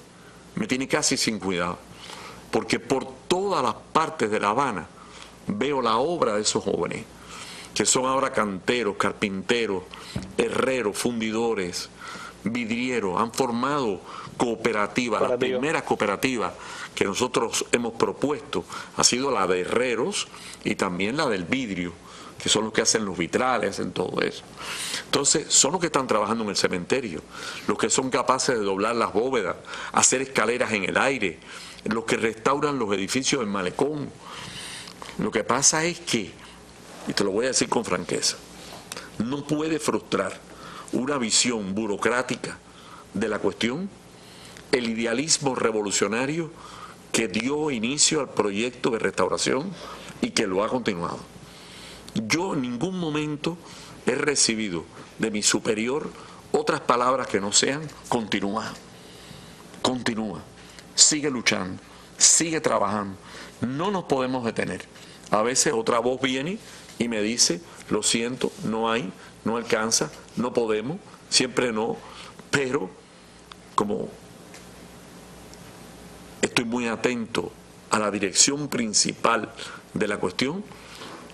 me tiene casi sin cuidado, porque por todas las partes de La Habana veo la obra de esos jóvenes, que son ahora canteros, carpinteros, herreros, fundidores, vidrieros, han formado cooperativas. La primera cooperativa que nosotros hemos propuesto ha sido la de herreros y también la del vidrio, que son los que hacen los vitrales, hacen todo eso. Entonces, son los que están trabajando en el cementerio, los que son capaces de doblar las bóvedas, hacer escaleras en el aire, los que restauran los edificios del malecón. Lo que pasa es que, y te lo voy a decir con franqueza, no puede frustrar una visión burocrática de la cuestión el idealismo revolucionario que dio inicio al proyecto de restauración y que lo ha continuado. Yo en ningún momento he recibido de mi superior otras palabras que no sean continúa, sigue luchando, sigue trabajando, no nos podemos detener. A veces otra voz viene y me dice, lo siento, no hay, no alcanza, no podemos, siempre no, pero como estoy muy atento a la dirección principal de la cuestión,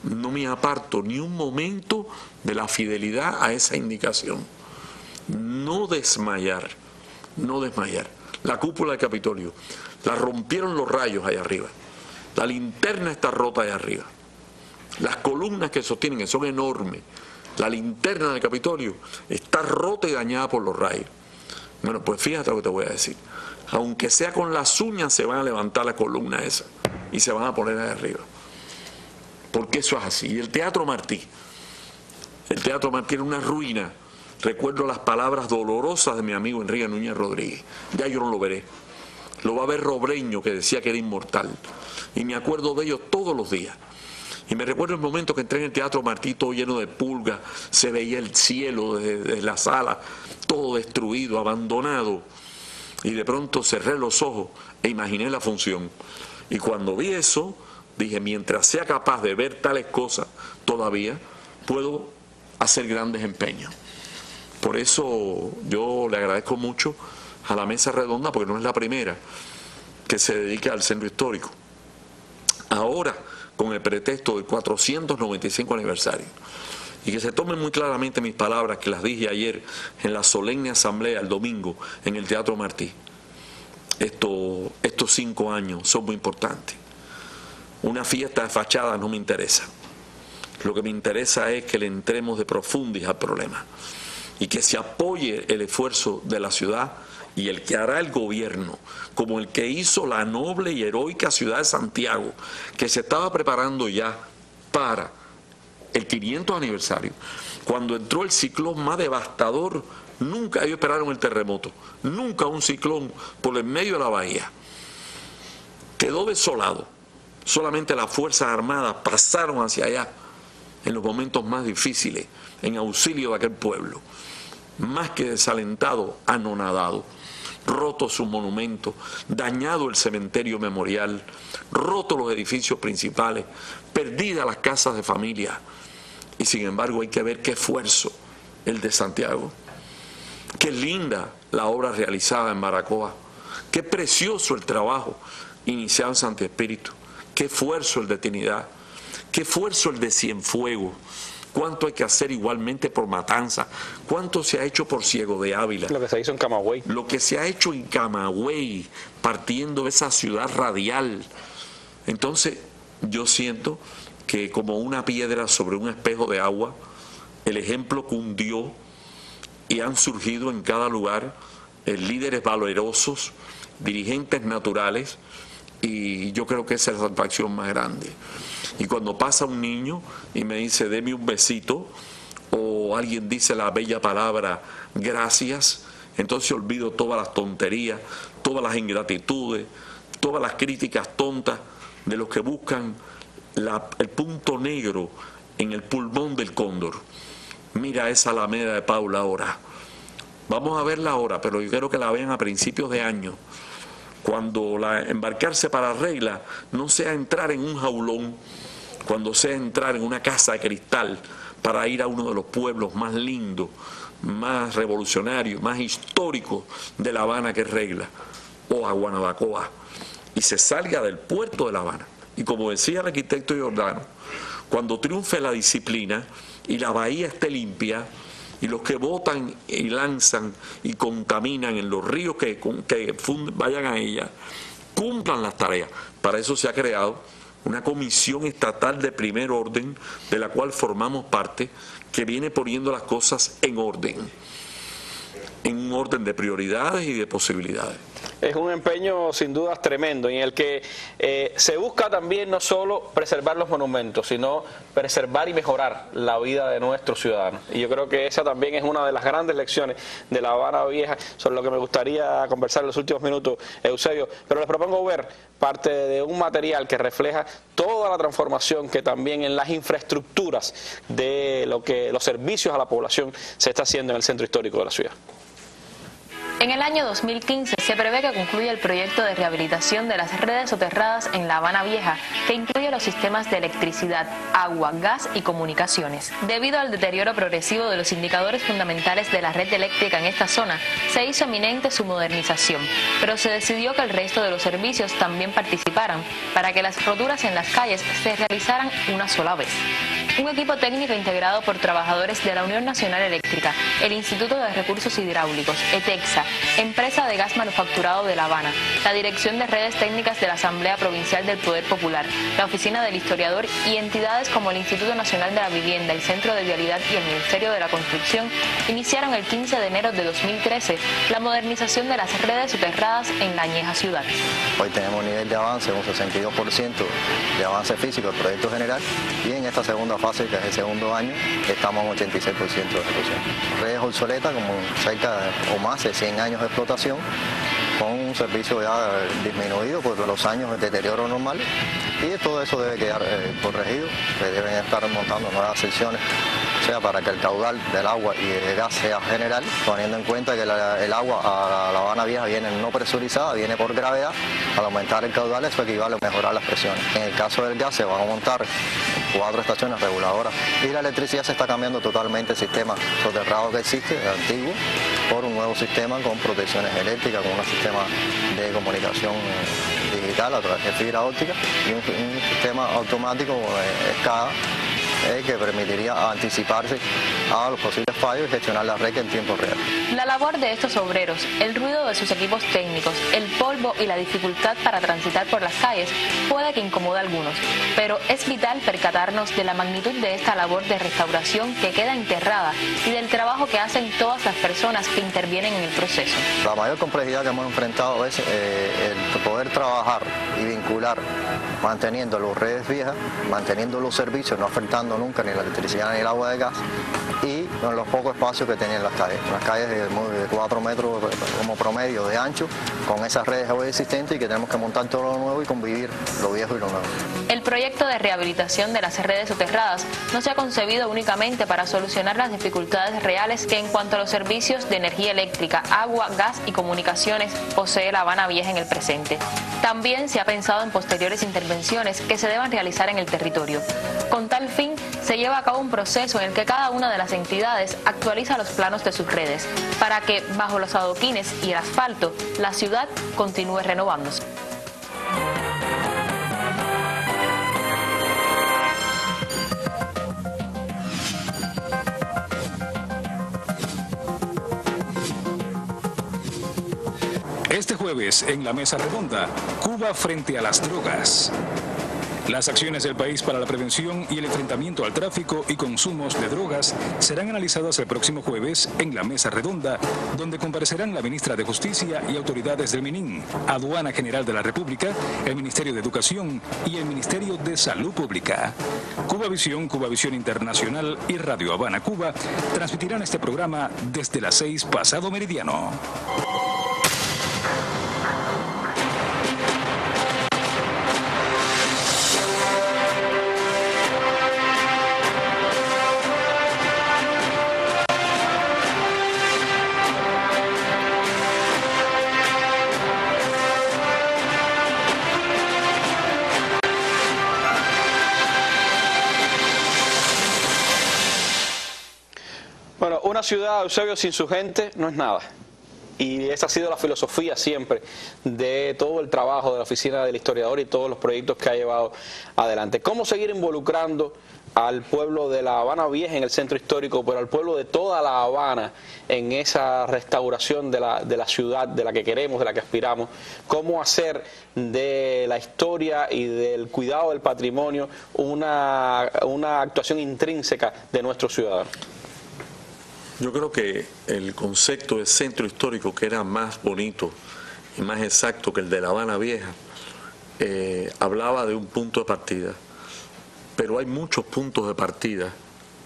no me aparto ni un momento de la fidelidad a esa indicación. No desmayar, no desmayar. La cúpula del Capitolio, la rompieron los rayos allá arriba. La linterna está rota allá arriba. Las columnas que sostienen, que son enormes, la linterna del Capitolio está rota y dañada por los rayos. Bueno, pues fíjate lo que te voy a decir. Aunque sea con las uñas, se van a levantar la columna esa y se van a poner ahí arriba. Porque eso es así. Y el Teatro Martí era una ruina. Recuerdo las palabras dolorosas de mi amigo Enrique Núñez Rodríguez. Ya yo no lo veré. Lo va a ver Robreño, que decía que era inmortal. Y me acuerdo de ellos todos los días. Y me recuerdo el momento que entré en el Teatro Martí, todo lleno de pulgas, se veía el cielo desde la sala, todo destruido, abandonado. Y de pronto cerré los ojos e imaginé la función. Y cuando vi eso, dije, mientras sea capaz de ver tales cosas todavía, puedo hacer grandes empeños. Por eso yo le agradezco mucho a la Mesa Redonda, porque no es la primera que se dedica al centro histórico. Ahora, con el pretexto del 495 aniversario, y que se tomen muy claramente mis palabras, que las dije ayer en la solemne asamblea el domingo en el Teatro Martí. Estos 5 años son muy importantes. Una fiesta de fachada no me interesa. Lo que me interesa es que le entremos de profundis al problema y que se apoye el esfuerzo de la ciudad y el que hará el gobierno, como el que hizo la noble y heroica ciudad de Santiago, que se estaba preparando ya para el 500 aniversario. Cuando entró el ciclón más devastador, nunca ellos esperaron el terremoto, nunca un ciclón por el medio de la bahía. Quedó desolado. Solamente las Fuerzas Armadas pasaron hacia allá en los momentos más difíciles, en auxilio de aquel pueblo. Más que desalentado, anonadado. Roto sus monumentos, dañado el cementerio memorial, roto los edificios principales, perdidas las casas de familia. Y sin embargo hay que ver qué esfuerzo el de Santiago. Qué linda la obra realizada en Baracoa. Qué precioso el trabajo iniciado en Santo Espíritu. Qué esfuerzo el de Trinidad. Qué esfuerzo el de Cienfuegos. Cuánto hay que hacer igualmente por Matanza. Cuánto se ha hecho por Ciego de Ávila. Lo que se hizo en Camagüey. Lo que se ha hecho en Camagüey, partiendo de esa ciudad radial. Entonces, yo siento que como una piedra sobre un espejo de agua, el ejemplo cundió y han surgido en cada lugar líderes valerosos, dirigentes naturales, y yo creo que esa es la satisfacción más grande. Y cuando pasa un niño y me dice, deme un besito, o alguien dice la bella palabra, gracias, entonces olvido todas las tonterías, todas las ingratitudes, todas las críticas tontas de los que buscan el punto negro en el pulmón del cóndor. Mira esa Alameda de Paula ahora. Vamos a verla ahora, pero yo quiero que la vean a principios de año. Cuando embarcarse para Regla no sea entrar en un jaulón, cuando sea entrar en una casa de cristal para ir a uno de los pueblos más lindos, más revolucionarios, más históricos de La Habana, que es Regla, o a Guanabacoa, y se salga del puerto de La Habana. Y como decía el arquitecto Giordano, cuando triunfe la disciplina y la bahía esté limpia, y los que votan y lanzan y contaminan en los ríos que vayan a ella, cumplan las tareas. Para eso se ha creado una comisión estatal de primer orden, de la cual formamos parte, que viene poniendo las cosas en orden de prioridades y de posibilidades. Es un empeño sin dudas tremendo, en el que se busca también no solo preservar los monumentos, sino preservar y mejorar la vida de nuestros ciudadanos. Y yo creo que esa también es una de las grandes lecciones de La Habana Vieja, sobre lo que me gustaría conversar en los últimos minutos, Eusebio. Pero les propongo ver parte de un material que refleja toda la transformación que también en las infraestructuras de los servicios a la población se está haciendo en el centro histórico de la ciudad. En el año 2015 se prevé que concluya el proyecto de rehabilitación de las redes soterradas en La Habana Vieja, que incluye los sistemas de electricidad, agua, gas y comunicaciones. Debido al deterioro progresivo de los indicadores fundamentales de la red eléctrica en esta zona, se hizo eminente su modernización, pero se decidió que el resto de los servicios también participaran para que las roturas en las calles se realizaran una sola vez. Un equipo técnico integrado por trabajadores de la Unión Nacional Eléctrica, el Instituto de Recursos Hidráulicos, ETEXA, Empresa de Gas Manufacturado de La Habana, la Dirección de Redes Técnicas de la Asamblea Provincial del Poder Popular, la Oficina del Historiador y entidades como el Instituto Nacional de la Vivienda, el Centro de Vialidad y el Ministerio de la Construcción iniciaron el 15 de enero de 2013 la modernización de las redes soterradas en la añeja ciudad. Hoy tenemos un nivel de avance, un 62% de avance físico del proyecto general, y en esta segunda fase, que es el segundo año, estamos en 86% de ejecución. Redes obsoletas, como cerca o más de 100 años de explotación, con un servicio ya disminuido por los años de deterioro normal, y todo eso debe quedar corregido, se deben estar montando nuevas secciones, o sea, para que el caudal del agua y del gas sea general, teniendo en cuenta que el agua a La Habana Vieja viene no presurizada, viene por gravedad. Al aumentar el caudal eso equivale a mejorar las presiones. En el caso del gas se van a montar 4 estaciones reguladoras, y la electricidad se está cambiando totalmente el sistema soterrado que existe, el antiguo, por un nuevo sistema con protecciones eléctricas, con un sistema de comunicación digital a través de fibra óptica y un sistema automático SCADA que permitiría anticiparse a los posibles fallos y gestionar la red en tiempo real. La labor de estos obreros, el ruido de sus equipos técnicos, el polvo y la dificultad para transitar por las calles puede que incomode a algunos, pero es vital percatarnos de la magnitud de esta labor de restauración que queda enterrada y del trabajo que hacen todas las personas que intervienen en el proceso. La mayor complejidad que hemos enfrentado es el poder trabajar y vincular, manteniendo las redes viejas, manteniendo los servicios, no afectando nunca ni la electricidad ni el agua de gas, y con los pocos espacios que tenían las calles de 4 metros como promedio de ancho, con esas redes hoy existentes, y que tenemos que montar todo lo nuevo y convivir lo viejo y lo nuevo. El proyecto de rehabilitación de las redes soterradas no se ha concebido únicamente para solucionar las dificultades reales que en cuanto a los servicios de energía eléctrica, agua, gas y comunicaciones posee La Habana Vieja en el presente. También se ha pensado en posteriores intervenciones que se deban realizar en el territorio. Con tal fin, se lleva a cabo un proceso en el que cada una de las entidades actualiza los planos de sus redes, para que, bajo los adoquines y el asfalto, la ciudad continúe renovándose. Este jueves, en la Mesa Redonda, Cuba frente a las drogas. Las acciones del país para la prevención y el enfrentamiento al tráfico y consumos de drogas serán analizadas el próximo jueves en la Mesa Redonda, donde comparecerán la ministra de Justicia y autoridades del MININ, Aduana General de la República, el Ministerio de Educación y el Ministerio de Salud Pública. Cubavisión Internacional y Radio Habana Cuba transmitirán este programa desde las 6 pasado meridiano. Bueno, una ciudad, Eusebio, sin su gente no es nada. Y esa ha sido la filosofía siempre de todo el trabajo de la Oficina del Historiador y todos los proyectos que ha llevado adelante. ¿Cómo seguir involucrando al pueblo de La Habana Vieja en el centro histórico, pero al pueblo de toda La Habana en esa restauración de la ciudad, de la que queremos, de la que aspiramos? ¿Cómo hacer de la historia y del cuidado del patrimonio una actuación intrínseca de nuestros ciudadanos? Yo creo que el concepto de centro histórico, que era más bonito y más exacto que el de La Habana Vieja, hablaba de un punto de partida, pero hay muchos puntos de partida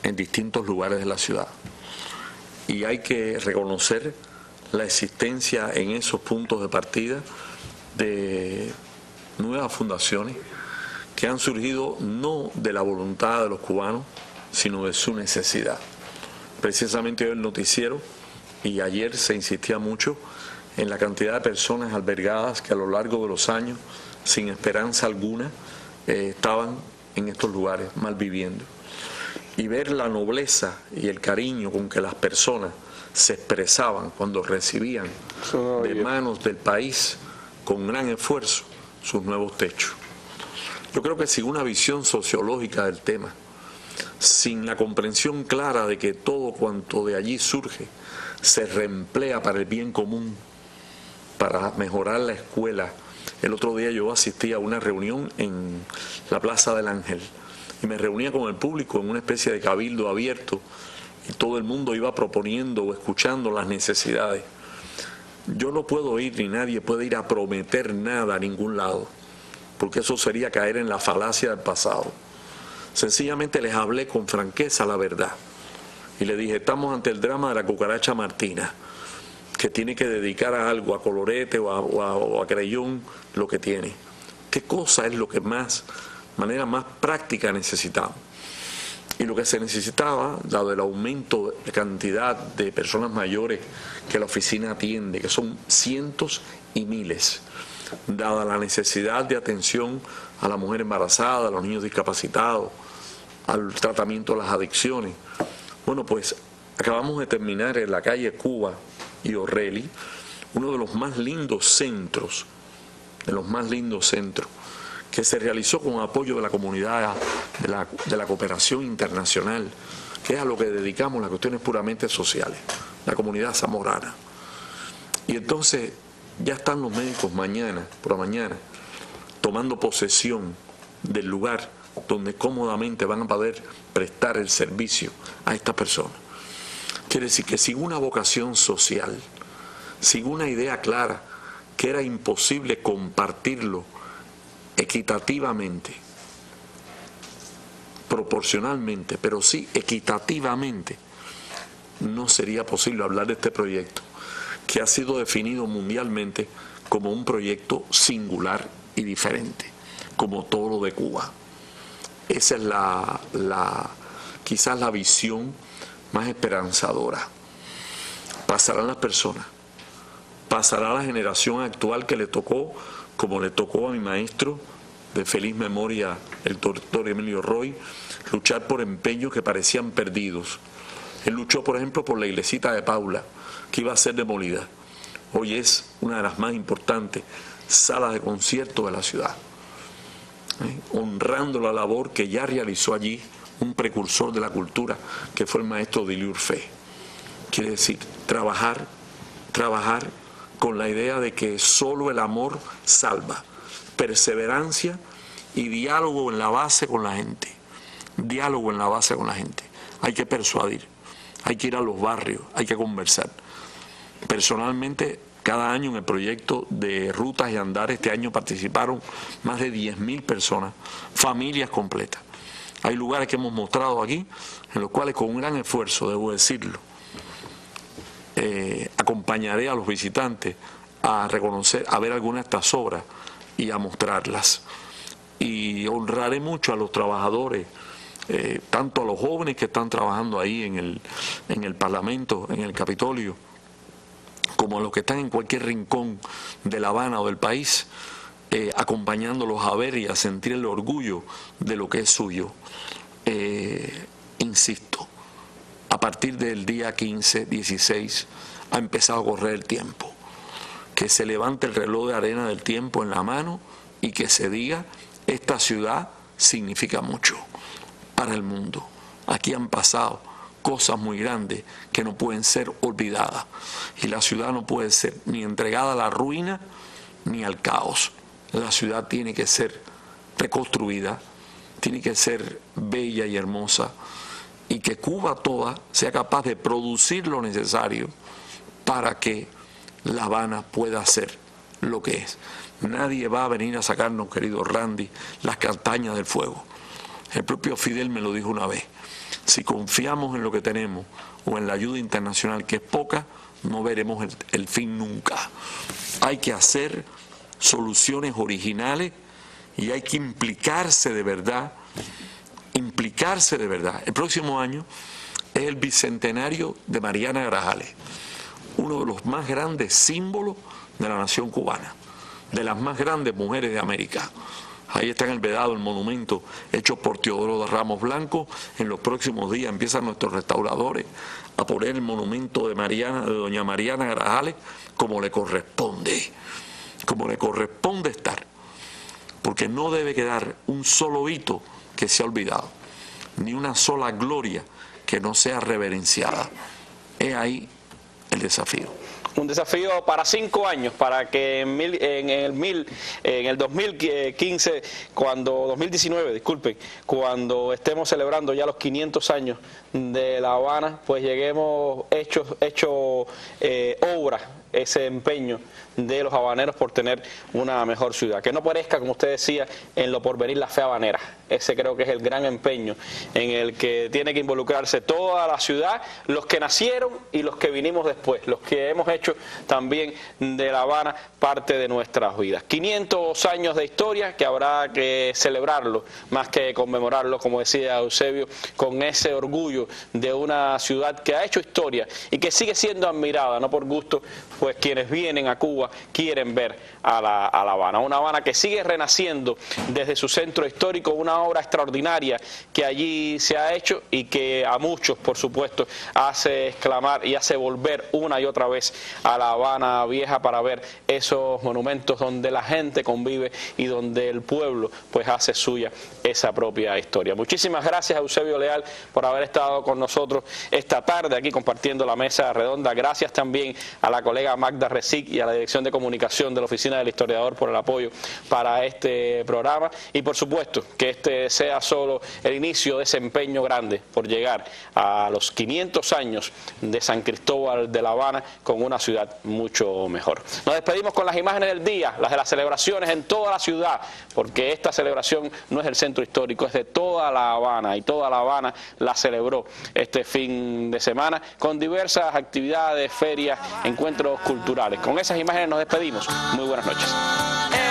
en distintos lugares de la ciudad, y hay que reconocer la existencia en esos puntos de partida de nuevas fundaciones que han surgido no de la voluntad de los cubanos, sino de su necesidad. Precisamente hoy el noticiero, y ayer se insistía mucho en la cantidad de personas albergadas que a lo largo de los años, sin esperanza alguna, estaban en estos lugares malviviendo. Y ver la nobleza y el cariño con que las personas se expresaban cuando recibían de manos del país, con gran esfuerzo, sus nuevos techos. Yo creo que sin una visión sociológica del tema, sin la comprensión clara de que todo cuanto de allí surge se reemplea para el bien común, para mejorar la escuela. El otro día yo asistí a una reunión en la Plaza del Ángel y me reunía con el público en una especie de cabildo abierto y todo el mundo iba proponiendo o escuchando las necesidades. Yo no puedo ir, ni nadie puede ir a prometer nada a ningún lado, porque eso sería caer en la falacia del pasado. Sencillamente les hablé con franqueza la verdad y le dije, estamos ante el drama de la cucaracha Martina, que tiene que dedicar a algo, a colorete o a creyón, lo que tiene. ¿Qué cosa es lo que manera más práctica necesitamos? Y lo que se necesitaba, dado el aumento de cantidad de personas mayores que la oficina atiende, que son cientos y miles, dada la necesidad de atención a la mujer embarazada, a los niños discapacitados, al tratamiento de las adicciones. Bueno, pues acabamos de terminar en la calle Cuba y O'Reilly uno de los más lindos centros, que se realizó con apoyo de la comunidad de la cooperación internacional, que es a lo que dedicamos las cuestiones puramente sociales, la comunidad zamorana. Y entonces ya están los médicos por la mañana, tomando posesión del lugar donde cómodamente van a poder prestar el servicio a estas personas. Quiere decir que sin una vocación social, sin una idea clara, que era imposible compartirlo equitativamente, proporcionalmente, pero sí equitativamente, no sería posible hablar de este proyecto, que ha sido definido mundialmente como un proyecto singular y diferente, como todo lo de Cuba. Esa es quizás la visión más esperanzadora. Pasarán las personas, pasará la generación actual que le tocó, como le tocó a mi maestro de feliz memoria, el doctor Emilio Roy, luchar por empeños que parecían perdidos. Él luchó, por ejemplo, por la iglesita de Paula, que iba a ser demolida. Hoy es una de las más importantes salas de concierto de la ciudad, honrando la labor que ya realizó allí un precursor de la cultura, que fue el maestro Diliurfé. Quiere decir, trabajar con la idea de que solo el amor salva, perseverancia y diálogo en la base con la gente. Diálogo en la base con la gente. Hay que persuadir, hay que ir a los barrios, hay que conversar. Personalmente, cada año en el proyecto de rutas y andares, este año participaron más de 10.000 personas, familias completas. Hay lugares que hemos mostrado aquí, en los cuales con un gran esfuerzo, debo decirlo, acompañaré a los visitantes a reconocer, a ver algunas de estas obras y a mostrarlas. Y honraré mucho a los trabajadores, tanto a los jóvenes que están trabajando ahí en el Parlamento, en el Capitolio, como a los que están en cualquier rincón de La Habana o del país, acompañándolos a ver y a sentir el orgullo de lo que es suyo. Insisto, a partir del día 15, 16, ha empezado a correr el tiempo. Que se levante el reloj de arena del tiempo en la mano y que se diga, esta ciudad significa mucho para el mundo. Aquí han pasado cosas muy grandes que no pueden ser olvidadas. Y la ciudad no puede ser ni entregada a la ruina ni al caos. La ciudad tiene que ser reconstruida, tiene que ser bella y hermosa, y que Cuba toda sea capaz de producir lo necesario para que La Habana pueda ser lo que es. Nadie va a venir a sacarnos, querido Randy, las castañas del fuego. El propio Fidel me lo dijo una vez. Si confiamos en lo que tenemos o en la ayuda internacional, que es poca, no veremos el fin nunca. Hay que hacer soluciones originales y hay que implicarse de verdad. Implicarse de verdad. El próximo año es el bicentenario de Mariana Grajales, uno de los más grandes símbolos de la nación cubana, de las más grandes mujeres de América. Ahí está en el Vedado el monumento hecho por Teodoro de Ramos Blanco. En los próximos días empiezan nuestros restauradores a poner el monumento de doña Mariana Grajales como le corresponde estar, porque no debe quedar un solo hito que se ha olvidado. ni una sola gloria que no sea reverenciada. Es ahí el desafío. Un desafío para 5 años, para que en el 2015, 2019, disculpen, cuando estemos celebrando ya los 500 años de La Habana, pues lleguemos hecho obra ese empeño de los habaneros por tener una mejor ciudad. Que no parezca, como usted decía, en lo por venir la fe habanera. Ese creo que es el gran empeño en el que tiene que involucrarse toda la ciudad, los que nacieron y los que vinimos después, los que hemos hecho también de La Habana parte de nuestras vidas. 500 años de historia que habrá que celebrarlo, más que conmemorarlo, como decía Eusebio, con ese orgullo de una ciudad que ha hecho historia y que sigue siendo admirada, no por gusto, pues quienes vienen a Cuba quieren ver a La Habana. Una Habana que sigue renaciendo desde su centro histórico, una obra extraordinaria que allí se ha hecho y que a muchos, por supuesto, hace exclamar y hace volver una y otra vez a La Habana Vieja para ver esos monumentos donde la gente convive y donde el pueblo pues hace suya esa propia historia. Muchísimas gracias a Eusebio Leal por haber estado con nosotros esta tarde aquí compartiendo la mesa redonda. Gracias también a la colega Magda Recic y a la Dirección de Comunicación de la Oficina del Historiador por el apoyo para este programa, y por supuesto que este sea solo el inicio de ese empeño grande por llegar a los 500 años de San Cristóbal de La Habana con una ciudad mucho mejor. Nos despedimos con las imágenes del día, las de las celebraciones en toda la ciudad, porque esta celebración no es del centro histórico, es de toda La Habana, y toda La Habana la celebró este fin de semana con diversas actividades, ferias, encuentros culturales. Con esas imágenes nos despedimos. Muy buenas noches.